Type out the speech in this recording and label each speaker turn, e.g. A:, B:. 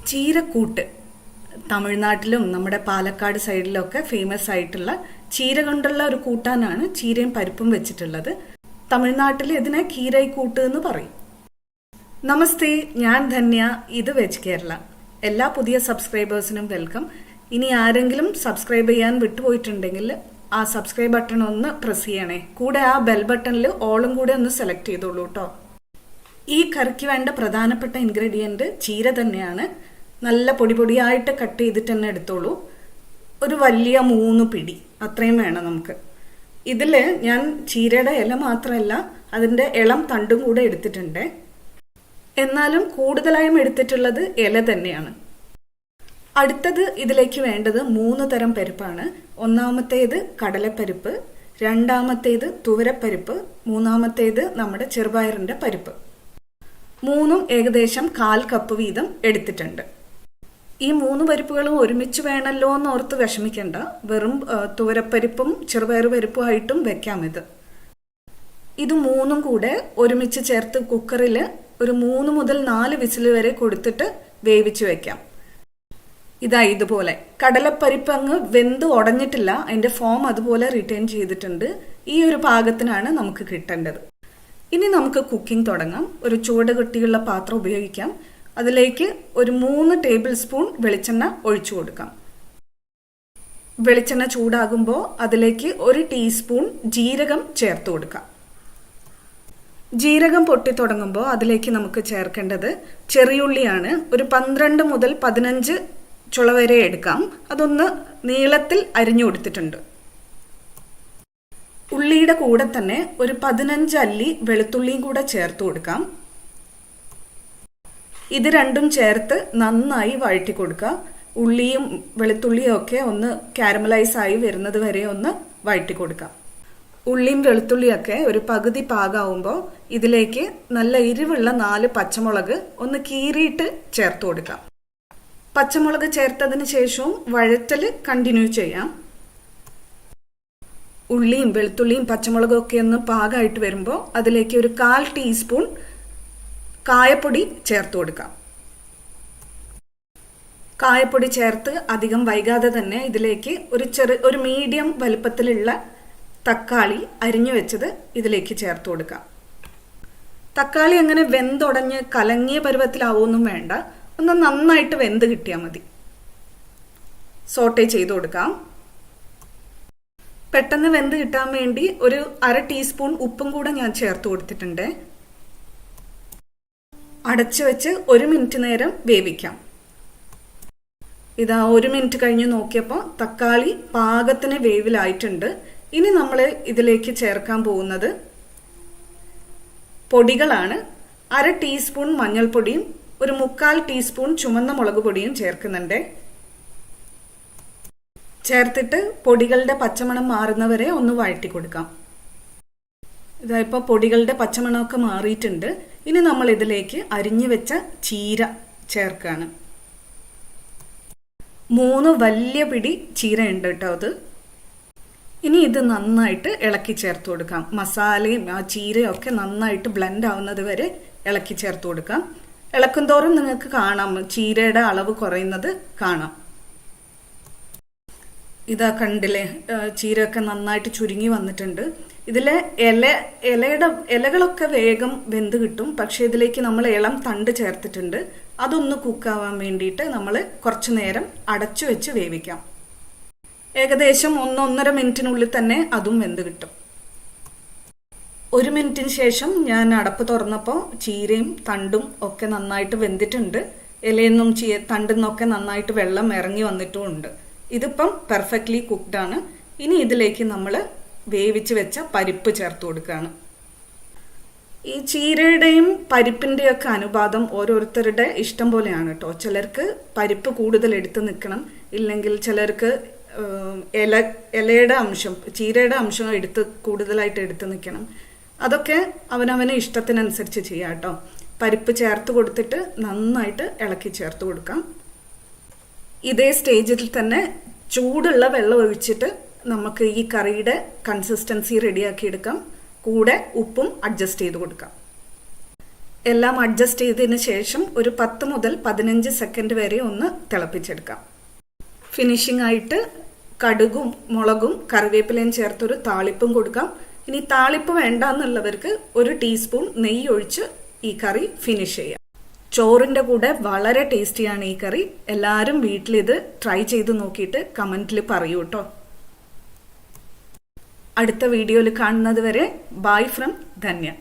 A: ചീരക്കൂട്ട് തമിഴ്നാട്ടിലും നമ്മുടെ പാലക്കാട് സൈഡിലൊക്കെ ഫേമസ് ആയിട്ടുള്ള ചീര കൊണ്ടുള്ള ഒരു കൂട്ടാനാണ് ചീരയും പരിപ്പും വെച്ചിട്ടുള്ളത്. തമിഴ്നാട്ടിൽ ഇതിനെ കീരൈക്കൂട്ട് എന്ന് പറയും. നമസ്തേ, ഞാൻ ധന്യ, ഇത് വെജ് കേരള. എല്ലാ പുതിയ സബ്സ്ക്രൈബേഴ്സിനും വെൽക്കം. ഇനി ആരെങ്കിലും സബ്സ്ക്രൈബ് ചെയ്യാൻ വിട്ടുപോയിട്ടുണ്ടെങ്കിൽ ആ സബ്സ്ക്രൈബ് ബട്ടൺ ഒന്ന് പ്രസ് ചെയ്യണേ. കൂടെ ആ ബെൽ ബട്ടണിൽ ഓളും കൂടെ ഒന്ന് സെലക്ട് ചെയ്തോളൂ കേട്ടോ. ഈ കറിക്ക് വേണ്ട പ്രധാനപ്പെട്ട ഇൻഗ്രീഡിയൻറ്റ് ചീര തന്നെയാണ്. നല്ല പൊടി പൊടിയായിട്ട് കട്ട് ചെയ്തിട്ട് തന്നെ എടുത്തോളൂ. ഒരു വലിയ 3 പിടി അത്രയും വേണം നമുക്ക്. ഇതിൽ ഞാൻ ചീരയുടെ ഇല മാത്രമല്ല അതിൻ്റെ ഇളം തണ്ടും കൂടെ എടുത്തിട്ടുണ്ട്. എന്നാലും കൂടുതലായും എടുത്തിട്ടുള്ളത് ഇല തന്നെയാണ്. അടുത്തത് ഇതിലേക്ക് വേണ്ടത് 3 തരം പരിപ്പാണ്. ഒന്നാമത്തേത് കടലപ്പരിപ്പ്, രണ്ടാമത്തേത് തുവരപ്പരിപ്പ്, മൂന്നാമത്തേത് നമ്മുടെ ചെറുപയറിൻ്റെ പരിപ്പ്. മൂന്നും ഏകദേശം 1/4 കപ്പ് വീതം എടുത്തിട്ടുണ്ട്. ഈ 3 പരിപ്പുകളും ഒരുമിച്ച് വേണമല്ലോ എന്ന് ഓർത്ത് വിഷമിക്കേണ്ട. വെറും തുവരപ്പരിപ്പും ചെറുപയർ പരിപ്പുമായിട്ടും വെക്കാം. ഇത് 3ഉം കൂടെ ഒരുമിച്ച് ചേർത്ത് കുക്കറിൽ ഒരു 3 മുതൽ 4 വിസിൽ വരെ കൊടുത്തിട്ട് വേവിച്ച് വെക്കാം. ഇതുപോലെ കടലപ്പരിപ്പ് അങ്ങ് വെന്ത് ഉടഞ്ഞിട്ടില്ല, അതിൻ്റെ ഫോം അതുപോലെ റിട്ടേൺ ചെയ്തിട്ടുണ്ട്. ഈ ഒരു പാകത്തിനാണ് നമുക്ക് കിട്ടേണ്ടത്. ഇനി നമുക്ക് കുക്കിംഗ് തുടങ്ങാം. ഒരു ചുവട് കട്ടിയുള്ള പാത്രം ഉപയോഗിക്കാം. അതിലേക്ക് ഒരു 3 ടേബിൾ സ്പൂൺ വെളിച്ചെണ്ണ ഒഴിച്ചു കൊടുക്കാം. വെളിച്ചെണ്ണ ചൂടാകുമ്പോൾ അതിലേക്ക് 1 ടീസ്പൂൺ ജീരകം ചേർത്ത് കൊടുക്കാം. ജീരകം പൊട്ടി തുടങ്ങുമ്പോൾ അതിലേക്ക് നമുക്ക് ചേർക്കേണ്ടത് ചെറിയുള്ളിയാണ്. ഒരു 12 മുതൽ 15 ചുള വരെ എടുക്കാം. അതൊന്ന് നീളത്തിൽ അരിഞ്ഞു കൊടുത്തിട്ടുണ്ട്. ഉള്ളിയുടെ കൂടെ തന്നെ ഒരു 15 അല്ലി വെളുത്തുള്ളിയും കൂടെ ചേർത്ത് കൊടുക്കാം. ഇത് രണ്ടും ചേർത്ത് നന്നായി വഴറ്റി കൊടുക്കുക. ഉള്ളിയും വെളുത്തുള്ളിയും ഒക്കെ ഒന്ന് കാരമലൈസ് ആയി വരുന്നത് വരെ ഒന്ന് വഴറ്റി കൊടുക്കാം. ഉള്ളിയും വെളുത്തുള്ളിയൊക്കെ ഒരു പകുതി പാകാവുമ്പോൾ ഇതിലേക്ക് നല്ല എരിവുള്ള 4 പച്ചമുളക് ഒന്ന് കീറിയിട്ട് ചേർത്ത് കൊടുക്കാം. പച്ചമുളക് ചേർത്തതിന് ശേഷവും വഴറ്റൽ കണ്ടിന്യൂ ചെയ്യാം. ഉള്ളിയും വെളുത്തുള്ളിയും പച്ചമുളകും ഒക്കെ ഒന്ന് പാകമായിട്ട് വരുമ്പോൾ അതിലേക്ക് ഒരു 1/4 ടീസ്പൂൺ കായപ്പൊടി ചേർത്ത് കൊടുക്കാം. കായപ്പൊടി ചേർത്ത് അധികം വൈകാതെ തന്നെ ഇതിലേക്ക് ഒരു മീഡിയം വലുപ്പത്തിലുള്ള തക്കാളി അരിഞ്ഞു വെച്ചത് ഇതിലേക്ക് ചേർത്ത് കൊടുക്കാം. തക്കാളി അങ്ങനെ വെന്തുടഞ്ഞ് കലങ്ങിയ പരുവത്തിലാവൊന്നും വേണ്ട, ഒന്ന് നന്നായിട്ട് വെന്ത് കിട്ടിയാൽ മതി. സോട്ടേ ചെയ്ത് കൊടുക്കാം. പെട്ടെന്ന് വെന്ത് കിട്ടാൻ വേണ്ടി ഒരു 1/2 ടീസ്പൂൺ ഉപ്പും കൂടെ ഞാൻ ചേർത്ത് കൊടുത്തിട്ടുണ്ട്. അടച്ചു വെച്ച് 1 മിനിറ്റ് നേരം വേവിക്കാം. 1 മിനിറ്റ് കഴിഞ്ഞ് നോക്കിയപ്പോൾ തക്കാളി പാകത്തിന് വേവിലായിട്ടുണ്ട്. ഇനി നമ്മൾ ഇതിലേക്ക് ചേർക്കാൻ പോകുന്നത് പൊടികളാണ്. 1/2 ടീസ്പൂൺ മഞ്ഞൾപ്പൊടിയും ഒരു 3/4 ടീസ്പൂൺ ചുമന്ന മുളക് പൊടിയും ചേർക്കുന്നുണ്ട്. ചേർത്തിട്ട് പൊടികളുടെ പച്ചമണം മാറുന്നവരെ ഒന്ന് വഴറ്റി കൊടുക്കാം. ഇപ്പോൾ പൊടികളുടെ പച്ചമണമൊക്കെ മാറിയിട്ടുണ്ട്. ഇനി നമ്മൾ ഇതിലേക്ക് അരിഞ്ഞു വെച്ച ചീര ചേർക്കുകയാണ്. 3 വലിയ പിടി ചീര ഉണ്ട് കേട്ടോ അത്. ഇനി ഇത് നന്നായിട്ട് ഇളക്കി ചേർത്ത് കൊടുക്കാം. മസാലയും ആ ചീരയും ഒക്കെ നന്നായിട്ട് ബ്ലെൻഡ് ആവുന്നത് വരെ ഇളക്കി ചേർത്ത് കൊടുക്കാം. ഇളക്കും തോറും നിങ്ങൾക്ക് കാണാം ചീരയുടെ അളവ് കുറയുന്നത് കാണാം. കണ്ടില്ലേ, ചീരയൊക്കെ നന്നായിട്ട് ചുരുങ്ങി വന്നിട്ടുണ്ട്. ഇതിലെ ഇലകളൊക്കെ വേഗം വെന്ത് കിട്ടും. പക്ഷെ ഇതിലേക്ക് നമ്മൾ ഇളം തണ്ട് ചേർത്തിട്ടുണ്ട്. അതൊന്ന് കുക്കാവാൻ വേണ്ടിയിട്ട് നമ്മൾ കുറച്ചു നേരം അടച്ചു വെച്ച് വേവിക്കാം. ഏകദേശം 1-1.5 മിനിറ്റിനുള്ളിൽ തന്നെ അതും വെന്ത് കിട്ടും. 1 മിനിറ്റിന് ശേഷം ഞാൻ അടപ്പ് തുറന്നപ്പോൾ ചീരയും തണ്ടും ഒക്കെ നന്നായിട്ട് വെന്തിട്ടുണ്ട്. ഇലയെന്നും തണ്ടിൽ നിന്നൊക്കെ നന്നായിട്ട് വെള്ളം ഇറങ്ങി വന്നിട്ടുമുണ്ട്. ഇതിപ്പം പെർഫെക്റ്റ്ലി കുക്ക്ഡാണ്. ഇനി ഇതിലേക്ക് നമ്മൾ വേവിച്ച് വെച്ച പരിപ്പ് ചേർത്ത് കൊടുക്കുകയാണ്. ഈ ചീരയുടെയും പരിപ്പിൻ്റെയും ഒക്കെ അനുപാതം ഓരോരുത്തരുടെ ഇഷ്ടം പോലെയാണ് കേട്ടോ. ചിലർക്ക് പരിപ്പ് കൂടുതൽ എടുത്ത് നിൽക്കണം, ഇല്ലെങ്കിൽ ചിലർക്ക് ഇലയുടെ അംശം ചീരയുടെ അംശം കൂടുതലായിട്ട് എടുത്ത് നിൽക്കണം. അതൊക്കെ അവനവന് ഇഷ്ടത്തിനനുസരിച്ച് ചെയ്യാം കേട്ടോ. പരിപ്പ് ചേർത്ത് കൊടുത്തിട്ട് നന്നായിട്ട് ഇളക്കി ചേർത്ത് കൊടുക്കാം. ഇതേ സ്റ്റേജിൽ തന്നെ ചൂടുള്ള വെള്ളം ഒഴിച്ചിട്ട് നമുക്ക് ഈ കറിയുടെ കൺസിസ്റ്റൻസി റെഡിയാക്കി എടുക്കാം. കൂടെ ഉപ്പും അഡ്ജസ്റ്റ് ചെയ്ത് കൊടുക്കാം. എല്ലാം അഡ്ജസ്റ്റ് ചെയ്തതിന് ശേഷം ഒരു 10 മുതൽ 15 സെക്കൻഡ് വരെ ഒന്ന് തിളപ്പിച്ചെടുക്കാം. ഫിനിഷിംഗ് ആയിട്ട് കടുകും മുളകും കറിവേപ്പിലയും ചേർത്തൊരു താളിപ്പും കൊടുക്കാം. ഇനി താളിപ്പ് വേണ്ട എന്നുള്ളവർക്ക് 1 ടീസ്പൂൺ നെയ്യ് ഒഴിച്ച് ഈ കറി ഫിനിഷ് ചെയ്യാം. ചോറിൻ്റെ കൂടെ വളരെ ടേസ്റ്റിയാണ് ഈ കറി. എല്ലാവരും വീട്ടിലിത് ട്രൈ ചെയ്ത് നോക്കിയിട്ട് കമൻറ്റിൽ പറയൂ കേട്ടോ. അടുത്ത വീഡിയോയിൽ കാണുന്നത് വരെ ബൈ ഫ്രം ധന്യ.